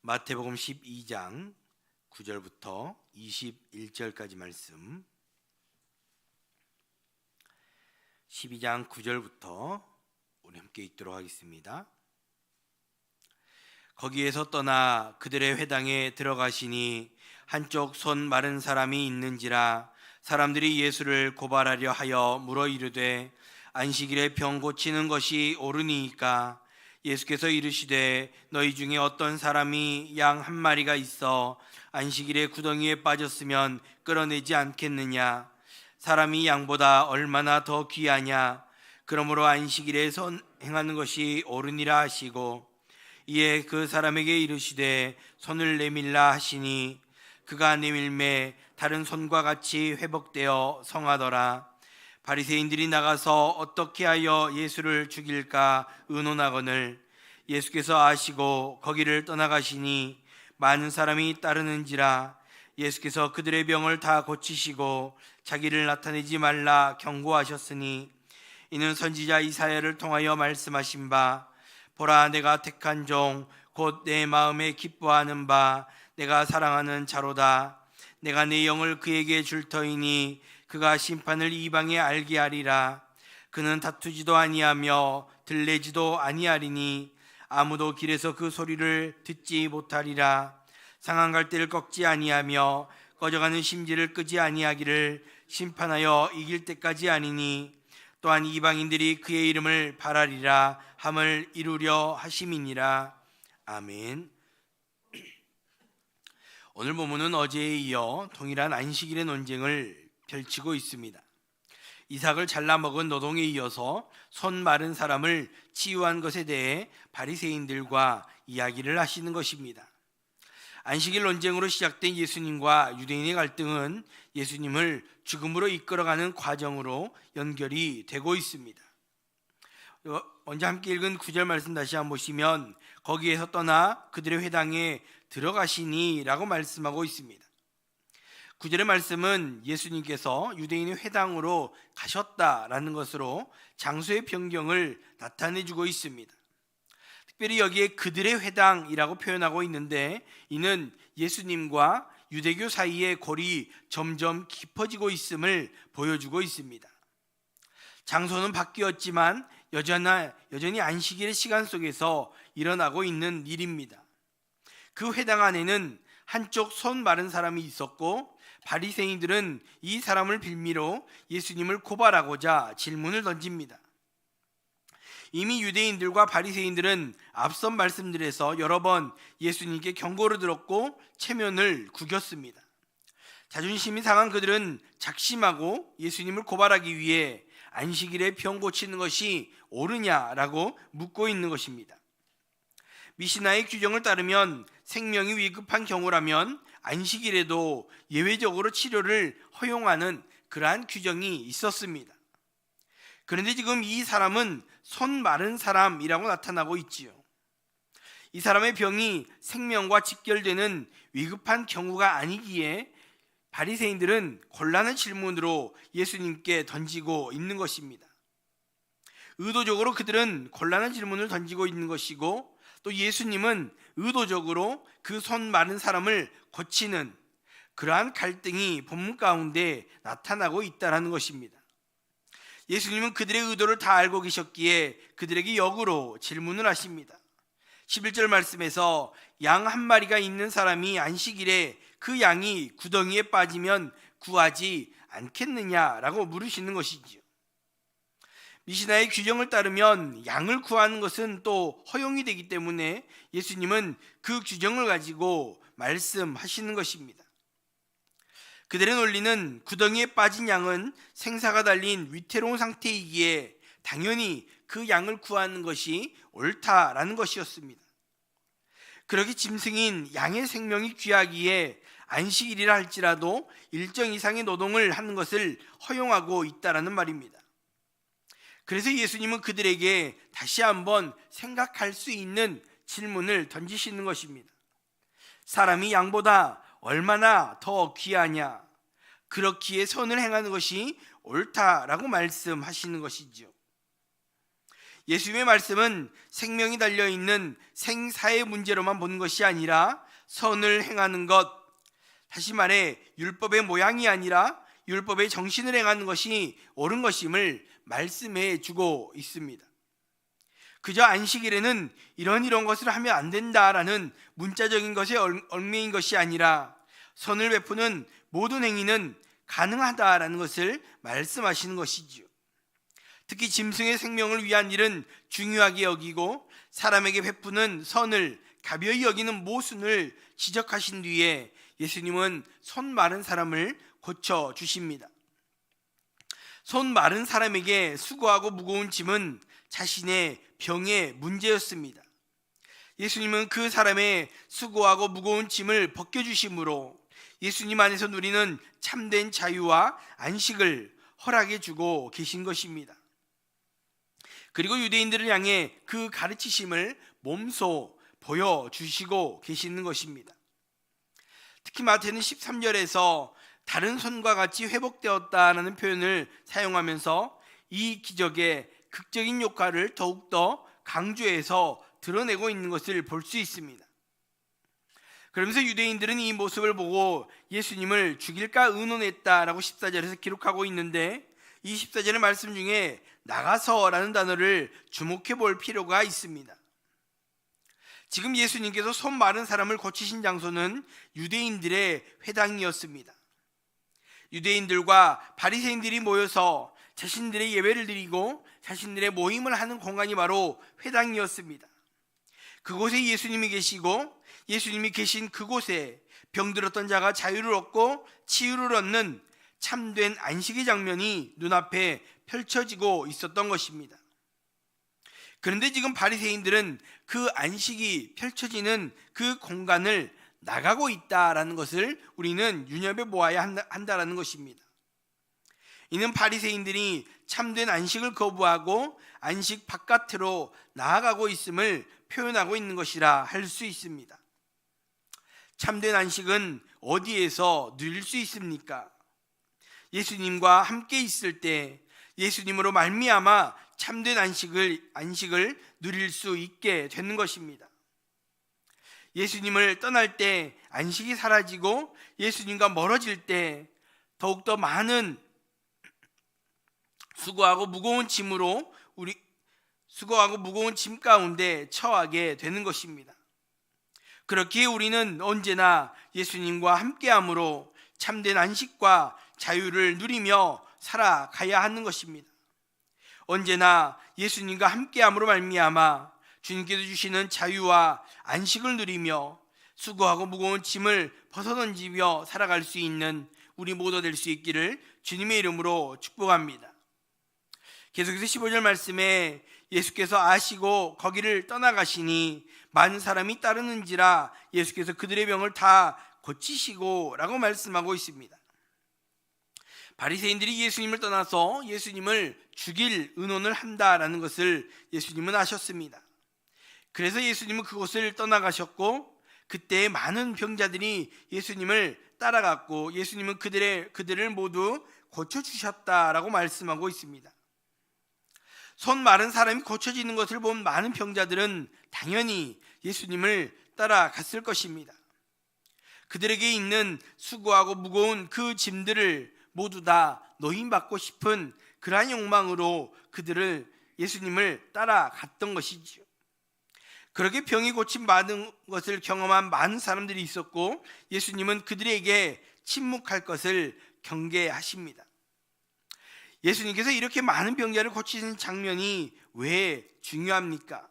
마태복음 12장 9절부터 21절까지 말씀. 12장 9절부터 우리 함께 읽도록 하겠습니다. 거기에서 떠나 그들의 회당에 들어가시니 한쪽 손 마른 사람이 있는지라 사람들이 예수를 고발하려 하여 물어 이르되 안식일에 병 고치는 것이 옳으니이까? 예수께서 이르시되 너희 중에 어떤 사람이 양 한 마리가 있어 안식일에 구덩이에 빠졌으면 끌어내지 않겠느냐? 사람이 양보다 얼마나 더 귀하냐? 그러므로 안식일에 행하는 것이 옳으니라 하시고, 이에 그 사람에게 이르시되 손을 내밀라 하시니 그가 내밀매 다른 손과 같이 회복되어 성하더라. 바리새인들이 나가서 어떻게 하여 예수를 죽일까 의논하거늘 예수께서 아시고 거기를 떠나가시니 많은 사람이 따르는지라. 예수께서 그들의 병을 다 고치시고 자기를 나타내지 말라 경고하셨으니, 이는 선지자 이사야를 통하여 말씀하신 바, 보라 내가 택한 종 곧 내 마음에 기뻐하는 바 내가 사랑하는 자로다. 내가 내 영을 그에게 줄 터이니 그가 심판을 이방에 알게 하리라. 그는 다투지도 아니하며 들레지도 아니하리니 아무도 길에서 그 소리를 듣지 못하리라. 상한 갈대를 꺾지 아니하며 꺼져가는 심지를 끄지 아니하기를 심판하여 이길 때까지 아니니, 또한 이방인들이 그의 이름을 바라리라 함을 이루려 하심이니라. 아멘. 오늘 본문은 어제에 이어 동일한 안식일의 논쟁을 펼치고 있습니다. 이삭을 잘라 먹은 노동에 이어서 손 마른 사람을 치유한 것에 대해 바리새인들과 이야기를 하시는 것입니다. 안식일 논쟁으로 시작된 예수님과 유대인의 갈등은 예수님을 죽음으로 이끌어가는 과정으로 연결이 되고 있습니다. 먼저 함께 읽은 9절 말씀 다시 한번 보시면, 거기에서 떠나 그들의 회당에 들어가시니 라고 말씀하고 있습니다. 9절의 말씀은 예수님께서 유대인의 회당으로 가셨다라는 것으로 장소의 변경을 나타내주고 있습니다. 특별히 여기에 그들의 회당이라고 표현하고 있는데, 이는 예수님과 유대교 사이의 골이 점점 깊어지고 있음을 보여주고 있습니다. 장소는 바뀌었지만 여전히 안식일의 시간 속에서 일어나고 있는 일입니다. 그 회당 안에는 한쪽 손 마른 사람이 있었고, 바리새인들은 이 사람을 빌미로 예수님을 고발하고자 질문을 던집니다. 이미 유대인들과 바리새인들은 앞선 말씀들에서 여러 번 예수님께 경고를 들었고 체면을 구겼습니다. 자존심이 상한 그들은 작심하고 예수님을 고발하기 위해 안식일에 병 고치는 것이 옳으냐라고 묻고 있는 것입니다. 미시나의 규정을 따르면 생명이 위급한 경우라면 안식일에도 예외적으로 치료를 허용하는 그러한 규정이 있었습니다. 그런데 지금 이 사람은 손 마른 사람이라고 나타나고 있지요. 이 사람의 병이 생명과 직결되는 위급한 경우가 아니기에 바리새인들은 곤란한 질문으로 예수님께 던지고 있는 것입니다. 의도적으로 그들은 곤란한 질문을 던지고 있는 것이고, 또 예수님은 의도적으로 그 손 마른 사람을 고치는 그러한 갈등이 본문 가운데 나타나고 있다는 것입니다. 예수님은 그들의 의도를 다 알고 계셨기에 그들에게 역으로 질문을 하십니다. 11절 말씀에서 양 한 마리가 있는 사람이 안식일에 그 양이 구덩이에 빠지면 구하지 않겠느냐라고 물으시는 것이지요. 미시나의 규정을 따르면 양을 구하는 것은 또 허용이 되기 때문에 예수님은 그 규정을 가지고 말씀하시는 것입니다. 그들의 논리는 구덩이에 빠진 양은 생사가 달린 위태로운 상태이기에 당연히 그 양을 구하는 것이 옳다라는 것이었습니다. 그렇게 짐승인 양의 생명이 귀하기에 안식일이라 할지라도 일정 이상의 노동을 하는 것을 허용하고 있다라는 말입니다. 그래서 예수님은 그들에게 다시 한번 생각할 수 있는 질문을 던지시는 것입니다. 사람이 양보다 얼마나 더 귀하냐? 그렇기에 선을 행하는 것이 옳다라고 말씀하시는 것이죠. 예수님의 말씀은 생명이 달려있는 생사의 문제로만 보는 것이 아니라 선을 행하는 것, 다시 말해 율법의 모양이 아니라 율법의 정신을 행하는 것이 옳은 것임을 말씀해 주고 있습니다. 그저 안식일에는 이런 것을 하면 안 된다라는 문자적인 것에 얽매인 것이 아니라 선을 베푸는 모든 행위는 가능하다라는 것을 말씀하시는 것이지요. 특히 짐승의 생명을 위한 일은 중요하게 여기고 사람에게 베푸는 선을 가벼이 여기는 모순을 지적하신 뒤에 예수님은 손 마른 사람을 고쳐주십니다. 손 마른 사람에게 수고하고 무거운 짐은 자신의 병의 문제였습니다. 예수님은 그 사람의 수고하고 무거운 짐을 벗겨주심으로 예수님 안에서 누리는 참된 자유와 안식을 허락해 주고 계신 것입니다. 그리고 유대인들을 향해 그 가르치심을 몸소 보여주시고 계시는 것입니다. 특히 마태는 13절에서 다른 손과 같이 회복되었다라는 표현을 사용하면서 이 기적의 극적인 효과를 더욱더 강조해서 드러내고 있는 것을 볼 수 있습니다. 그러면서 유대인들은 이 모습을 보고 예수님을 죽일까 의논했다라고 14절에서 기록하고 있는데, 이 14절의 말씀 중에 나가서라는 단어를 주목해 볼 필요가 있습니다. 지금 예수님께서 손 마른 사람을 고치신 장소는 유대인들의 회당이었습니다. 유대인들과 바리새인들이 모여서 자신들의 예배를 드리고 자신들의 모임을 하는 공간이 바로 회당이었습니다. 그곳에 예수님이 계시고 예수님이 계신 그곳에 병들었던 자가 자유를 얻고 치유를 얻는 참된 안식의 장면이 눈앞에 펼쳐지고 있었던 것입니다. 그런데 지금 바리새인들은 그 안식이 펼쳐지는 그 공간을 나가고 있다라는 것을 우리는 유념해 보아야 한다라는 것입니다. 이는 바리새인들이 참된 안식을 거부하고 안식 바깥으로 나아가고 있음을 표현하고 있는 것이라 할 수 있습니다. 참된 안식은 어디에서 누릴 수 있습니까? 예수님과 함께 있을 때 예수님으로 말미암아 참된 안식을 누릴 수 있게 되는 것입니다. 예수님을 떠날 때 안식이 사라지고 예수님과 멀어질 때 더욱더 많은 수고하고 무거운 짐 가운데 처하게 되는 것입니다. 그렇기에 우리는 언제나 예수님과 함께함으로 참된 안식과 자유를 누리며 살아가야 하는 것입니다. 언제나 예수님과 함께함으로 말미암아 주님께서 주시는 자유와 안식을 누리며 수고하고 무거운 짐을 벗어던지며 살아갈 수 있는 우리 모두 될 수 있기를 주님의 이름으로 축복합니다. 계속해서 15절 말씀에 예수께서 아시고 거기를 떠나가시니 많은 사람이 따르는지라 예수께서 그들의 병을 다 고치시고 라고 말씀하고 있습니다. 바리새인들이 예수님을 떠나서 예수님을 죽일 의논을 한다라는 것을 예수님은 아셨습니다. 그래서 예수님은 그곳을 떠나가셨고 그때 많은 병자들이 예수님을 따라갔고 예수님은 그들을 모두 고쳐주셨다라고 말씀하고 있습니다. 손 마른 사람이 고쳐지는 것을 본 많은 병자들은 당연히 예수님을 따라갔을 것입니다. 그들에게 있는 수고하고 무거운 그 짐들을 모두 다 노임받고 싶은 그러한 욕망으로 예수님을 따라갔던 것이지요. 그렇게 병이 고침받은 것을 경험한 많은 사람들이 있었고 예수님은 그들에게 침묵할 것을 경계하십니다. 예수님께서 이렇게 많은 병자를 고치신 장면이 왜 중요합니까?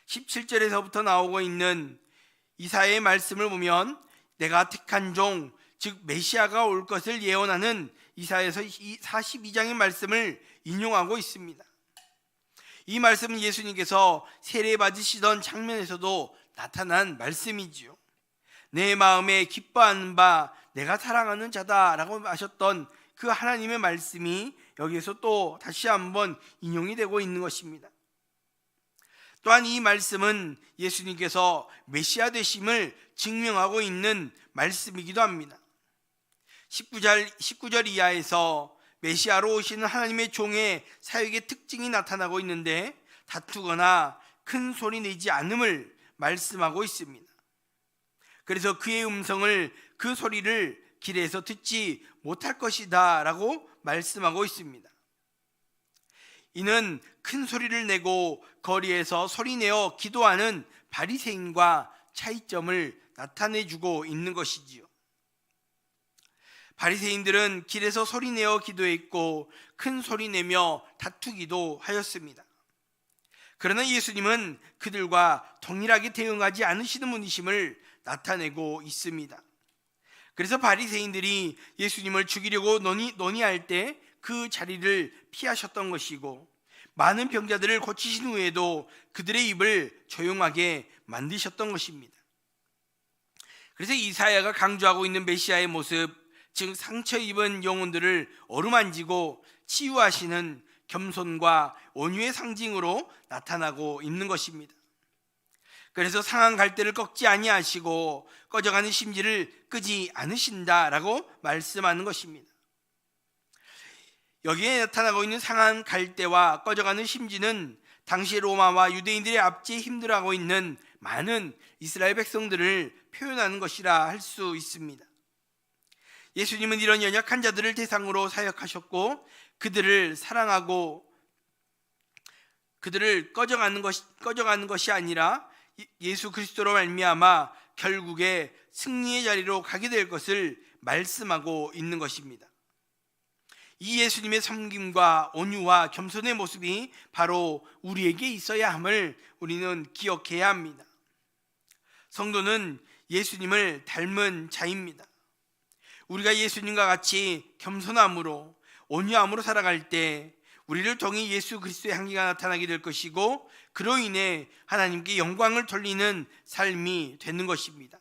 17절에서부터 나오고 있는 이사야의 말씀을 보면 내가 택한 종, 즉 메시아가 올 것을 예언하는 이사야서 42장의 말씀을 인용하고 있습니다. 이 말씀은 예수님께서 세례받으시던 장면에서도 나타난 말씀이지요. 내 마음에 기뻐하는 바 내가 사랑하는 자다라고 하셨던 그 하나님의 말씀이 여기에서 또 다시 한번 인용이 되고 있는 것입니다. 또한 이 말씀은 예수님께서 메시아 되심을 증명하고 있는 말씀이기도 합니다. 19절 이하에서 메시아로 오시는 하나님의 종의 사역의 특징이 나타나고 있는데 다투거나 큰 소리 내지 않음을 말씀하고 있습니다. 그래서 그의 음성을, 그 소리를 길에서 듣지 못할 것이다 라고 말씀하고 있습니다. 이는 큰 소리를 내고 거리에서 소리내어 기도하는 바리새인과 차이점을 나타내주고 있는 것이지요. 바리새인들은 길에서 소리내어 기도했고 큰 소리내며 다투기도 하였습니다. 그러나 예수님은 그들과 동일하게 대응하지 않으시는 분이심을 나타내고 있습니다. 그래서 바리새인들이 예수님을 죽이려고 논의할 때 그 자리를 피하셨던 것이고, 많은 병자들을 고치신 후에도 그들의 입을 조용하게 만드셨던 것입니다. 그래서 이사야가 강조하고 있는 메시아의 모습, 즉 상처 입은 영혼들을 어루만지고 치유하시는 겸손과 온유의 상징으로 나타나고 있는 것입니다. 그래서 상한 갈대를 꺾지 아니하시고 꺼져가는 심지를 끄지 않으신다라고 말씀하는 것입니다. 여기에 나타나고 있는 상한 갈대와 꺼져가는 심지는 당시 로마와 유대인들의 압제에 힘들어하고 있는 많은 이스라엘 백성들을 표현하는 것이라 할 수 있습니다. 예수님은 이런 연약한 자들을 대상으로 사역하셨고, 그들을 사랑하고 그들을 꺼져가는 것이 아니라 예수 그리스도로 말미암아 결국에 승리의 자리로 가게 될 것을 말씀하고 있는 것입니다. 이 예수님의 섬김과 온유와 겸손의 모습이 바로 우리에게 있어야 함을 우리는 기억해야 합니다. 성도는 예수님을 닮은 자입니다. 우리가 예수님과 같이 겸손함으로 온유함으로 살아갈 때 우리를 통해 예수 그리스도의 향기가 나타나게 될 것이고, 그로 인해 하나님께 영광을 돌리는 삶이 되는 것입니다.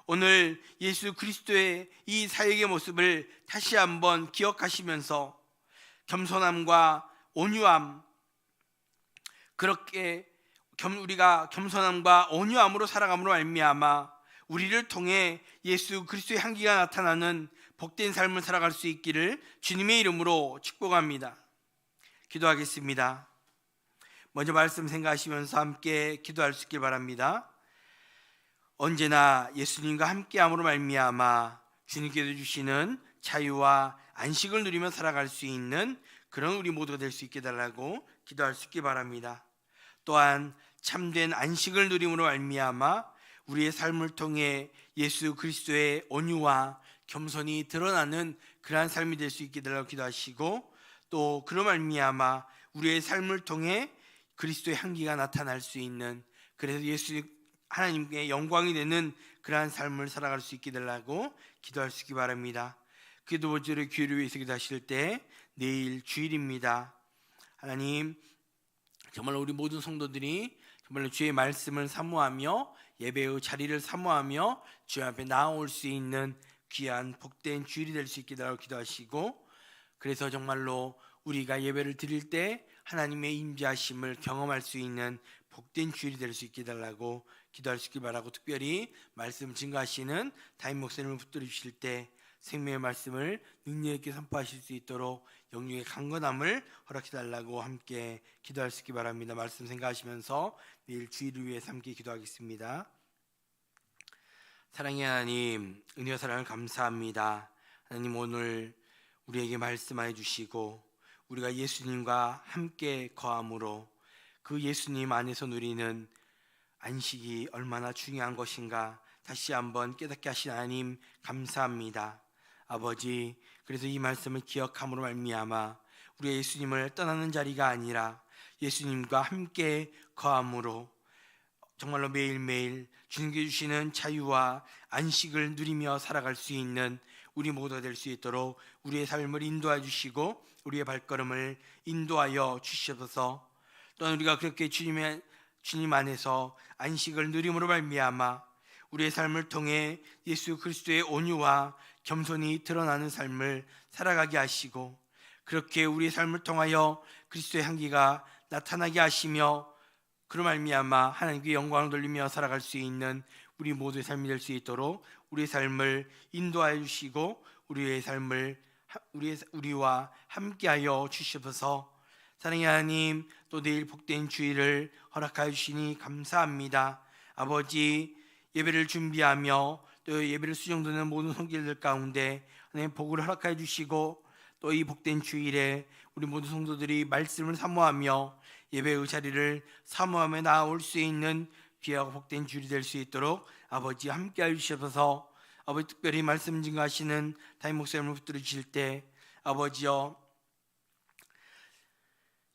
오늘 예수 그리스도의 이 사역의 모습을 다시 한번 기억하시면서 겸손함과 온유함, 그렇게 우리가 겸손함과 온유함으로 살아감으로 말미암아 우리를 통해 예수 그리스도의 향기가 나타나는 복된 삶을 살아갈 수 있기를 주님의 이름으로 축복합니다. 기도하겠습니다. 먼저 말씀 생각하시면서 함께 기도할 수 있길 바랍니다. 언제나 예수님과 함께함으로 말미암아 주님께서 주시는 자유와 안식을 누리며 살아갈 수 있는 그런 우리 모두가 될 수 있게 달라고 기도할 수 있길 바랍니다. 또한 참된 안식을 누림으로 말미암아 우리의 삶을 통해 예수 그리스도의 온유와 겸손이 드러나는 그러한 삶이 될 수 있게 달라고 기도하시고, 또 그로 말미암아 우리의 삶을 통해 그리스도의 향기가 나타날 수 있는, 그래서 예수 하나님께 영광이 되는 그러한 삶을 살아갈 수 있게 달라고 기도할 수 있기 바랍니다. 그 두 번째로 교회를 위해서 기도하실 때, 내일 주일입니다. 하나님, 정말 우리 모든 성도들이 정말 주의 말씀을 사모하며 예배의 자리를 사모하며 주의 앞에 나아올 수 있는 귀한 복된 주일이 될 수 있게 달라고 기도하시고, 그래서 정말로 우리가 예배를 드릴 때 하나님의 임재하심을 경험할 수 있는 복된 주일이 될 수 있게 달라고 기도할 수 있길 바라고, 특별히 말씀 증거하시는 담임 목사님을 붙들어 주실 때 생명의 말씀을 능력 있게 선포하실 수 있도록 영육의 강건함을 허락해 달라고 함께 기도할 수 있길 바랍니다. 말씀 생각하시면서 내일 주일을 위해 함께 기도하겠습니다. 사랑의 하나님, 은혜와 사랑을 감사합니다. 하나님, 오늘 우리에게 말씀해 주시고 우리가 예수님과 함께 거함으로 그 예수님 안에서 누리는 안식이 얼마나 중요한 것인가 다시 한번 깨닫게 하신 하나님 감사합니다. 아버지, 그래서 이 말씀을 기억함으로 말미암아 우리가 예수님을 떠나는 자리가 아니라 예수님과 함께 거함으로 정말로 매일매일 주님께 주시는 자유와 안식을 누리며 살아갈 수 있는 우리 모두가 될 수 있도록 우리의 삶을 인도해 주시고 우리의 발걸음을 인도하여 주시옵소서. 또한 우리가 그렇게 주님 안에서 안식을 누림으로 말미암아 우리의 삶을 통해 예수 그리스도의 온유와 겸손이 드러나는 삶을 살아가게 하시고, 그렇게 우리의 삶을 통하여 그리스도의 향기가 나타나게 하시며 그로 말미암아 하나님께 영광을 돌리며 살아갈 수 있는 우리 모두의 삶이 될 수 있도록 우리의 삶을 인도하여 주시고 우리의 삶을 우리와 함께하여 주시옵소서. 사랑의 하나님, 또 내일 복된 주일을 허락하여 주시니 감사합니다. 아버지, 예배를 준비하며 또 예배를 수종드는 모든 성도들 가운데 하나님 복을 허락하여 주시고, 또 이 복된 주일에 우리 모든 성도들이 말씀을 사모하며 예배의 자리를 사모하며 나아올 수 있는 귀하고 복된 주일이 될 수 있도록 아버지 함께하여 주셔서, 아버지 특별히 말씀 증거하시는 담임 목사님을 붙들어 주실 때 아버지여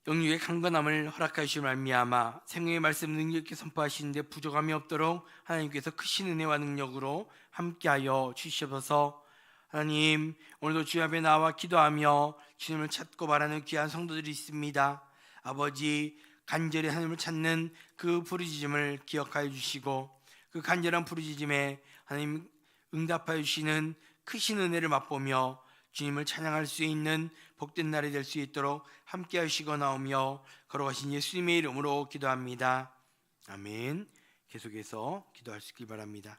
영육의 강건함을 허락하여 주시며 말미암아 생명의 말씀 능력 있게 선포하시는데 부족함이 없도록 하나님께서 크신 은혜와 능력으로 함께하여 주시옵소서. 하나님, 오늘도 주님 앞에 나와 기도하며 주님을 찾고 바라는 귀한 성도들이 있습니다. 아버지, 간절히 하나님을 찾는 그 부르짖음을 기억하여 주시고, 그 간절한 부르짖음에 하나님 응답하여 주시는 크신 은혜를 맛보며 주님을 찬양할 수 있는 복된 날이 될 수 있도록 함께 하시고나오며 걸어가신 예수님의 이름으로 기도합니다. 아멘. 계속해서 기도할 수 있길 바랍니다.